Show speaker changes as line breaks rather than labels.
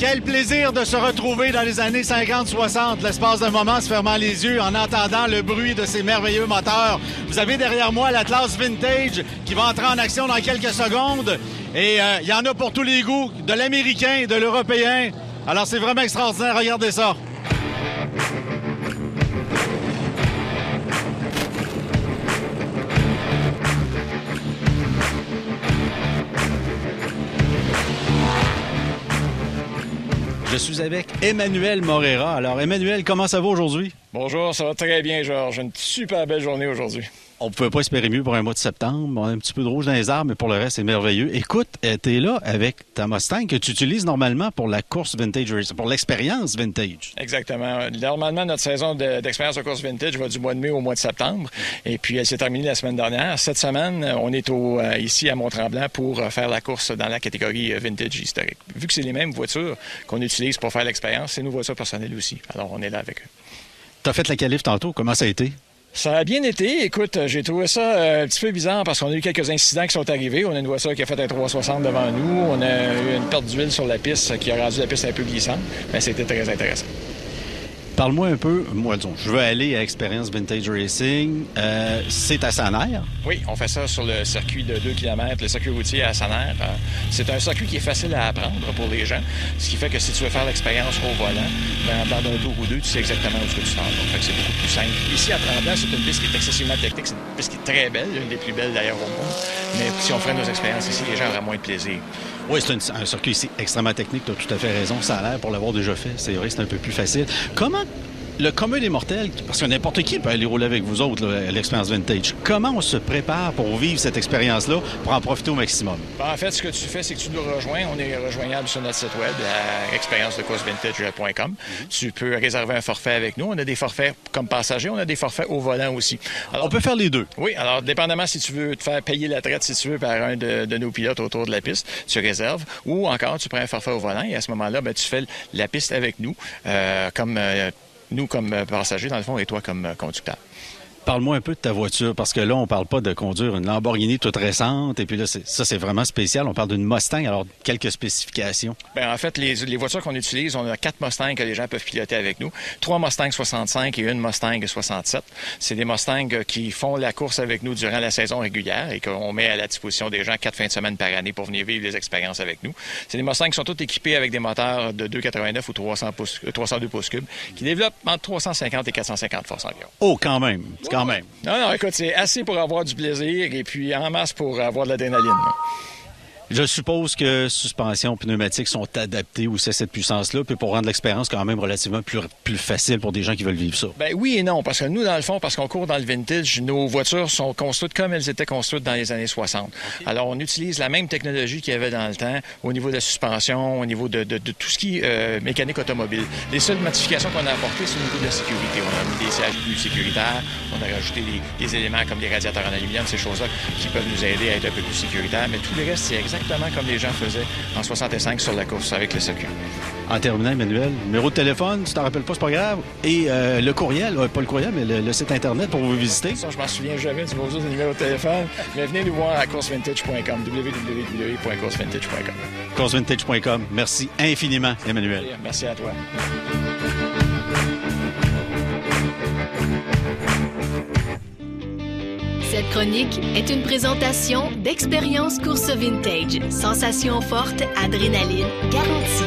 Quel plaisir de se retrouver dans les années 50-60, l'espace d'un moment, se fermant les yeux en entendant le bruit de ces merveilleux moteurs. Vous avez derrière moi l'Atlas Vintage qui va entrer en action dans quelques secondes. Et il y en a pour tous les goûts, de l'américain et de l'européen. Alors c'est vraiment extraordinaire, regardez ça. Je suis avec Emmanuel Morera. Alors, Emmanuel, comment ça va aujourd'hui?
Bonjour, ça va très bien, Georges. Une super belle journée aujourd'hui.
On ne pouvait pas espérer mieux pour un mois de septembre. On a un petit peu de rouge dans les arbres, mais pour le reste, c'est merveilleux. Écoute, tu es là avec ta Mustang que tu utilises normalement pour la course vintage, pour l'expérience vintage.
Exactement. Normalement, notre saison d'expérience de course vintage va du mois de mai au mois de septembre. Et puis, elle s'est terminée la semaine dernière. Cette semaine, on est ici à Mont-Tremblant pour faire la course dans la catégorie vintage historique. Vu que c'est les mêmes voitures qu'on utilise pour faire l'expérience, c'est nos voitures personnelles aussi. Alors, on est là avec eux.
Tu as fait la qualif tantôt. Comment ça a été?
Ça a bien été. Écoute, j'ai trouvé ça un petit peu bizarre parce qu'on a eu quelques incidents qui sont arrivés. On a une voiture qui a fait un 360 devant nous. On a eu une perte d'huile sur la piste qui a rendu la piste un peu glissante. Mais c'était très intéressant.
Parle-moi un peu, moi, disons, je veux aller à Expérience Vintage Racing. C'est à Saner?
Oui, on fait ça sur le circuit de 2 km, le circuit routier à Saner. C'est un circuit qui est facile à apprendre pour les gens, ce qui fait que si tu veux faire l'expérience au volant, dans un tour ou deux, tu sais exactement où tu t'en vas. Fait que c'est beaucoup plus simple. Ici, à Tremblant, c'est une piste qui est excessivement technique. C'est une piste qui est très belle, une des plus belles d'ailleurs au monde. Mais si on ferait nos expériences ici, les gens auraient moins de plaisir.
Oui, c'est un circuit ici extrêmement technique. Tu as tout à fait raison. Ça a l'air, pour l'avoir déjà fait, c'est vrai que c'est un peu plus facile. Comment le commun des mortels, parce que n'importe qui peut aller rouler avec vous autres, là, l'expérience vintage, comment on se prépare pour vivre cette expérience-là, pour en profiter au maximum?
En fait, ce que tu fais, c'est que tu nous rejoins. On est rejoignable sur notre site web, à expériencedecoursevintage.com. Tu peux réserver un forfait avec nous. On a des forfaits comme passager, on a des forfaits au volant aussi. Alors,
on peut faire les deux.
Oui, alors dépendamment si tu veux te faire payer la traite, si tu veux, par un de nos pilotes autour de la piste, tu réserves. Ou encore, tu prends un forfait au volant et à ce moment-là, tu fais la piste avec nous, nous comme passagers, dans le fond, et toi comme conducteur.
Parle-moi un peu de ta voiture, parce que là, on parle pas de conduire une Lamborghini toute récente, et puis là, c'est vraiment spécial. On parle d'une Mustang, alors quelques spécifications.
Bien, en fait, les voitures qu'on utilise, on a 4 Mustangs que les gens peuvent piloter avec nous, 3 Mustang 65 et une Mustang 67. C'est des Mustangs qui font la course avec nous durant la saison régulière et qu'on met à la disposition des gens 4 fins de semaine par année pour venir vivre les expériences avec nous. C'est des Mustangs qui sont tous équipés avec des moteurs de 2,89 ou 302 pouces cubes qui développent entre 350 et 450 forces environ.
Oh, quand même! Quand même.
Non, écoute, c'est assez pour avoir du plaisir et puis en masse pour avoir de l'adrénaline.
Je suppose que suspension, pneumatiques sont adaptés aussi à cette puissance-là, puis pour rendre l'expérience quand même relativement plus facile pour des gens qui veulent vivre ça.
Ben oui et non, parce que nous, dans le fond, parce qu'on court dans le vintage, nos voitures sont construites comme elles étaient construites dans les années 60. Okay. Alors, on utilise la même technologie qu'il y avait dans le temps au niveau de la suspension, au niveau de tout ce qui est mécanique automobile. Les seules modifications qu'on a apportées, c'est au niveau de la sécurité. On a mis des sièges plus sécuritaires, on a rajouté des éléments comme des radiateurs en aluminium, ces choses-là qui peuvent nous aider à être un peu plus sécuritaires, mais tout le reste, c'est exactement comme les gens faisaient en 65 sur la course avec le circuit.
En terminant, Emmanuel, numéro de téléphone, tu t'en rappelles pas, c'est pas grave. Et le courriel, pas le courriel, mais le site Internet pour vous visiter.
Ça, je m'en souviens jamais du beau numéro de téléphone, mais venez nous voir à coursevintage.com, www.coursevintage.com.
Coursevintage.com. Merci infiniment, Emmanuel.
Merci à toi.
Cette chronique est une présentation d'Expérience Course Vintage. Sensation forte, adrénaline garantie.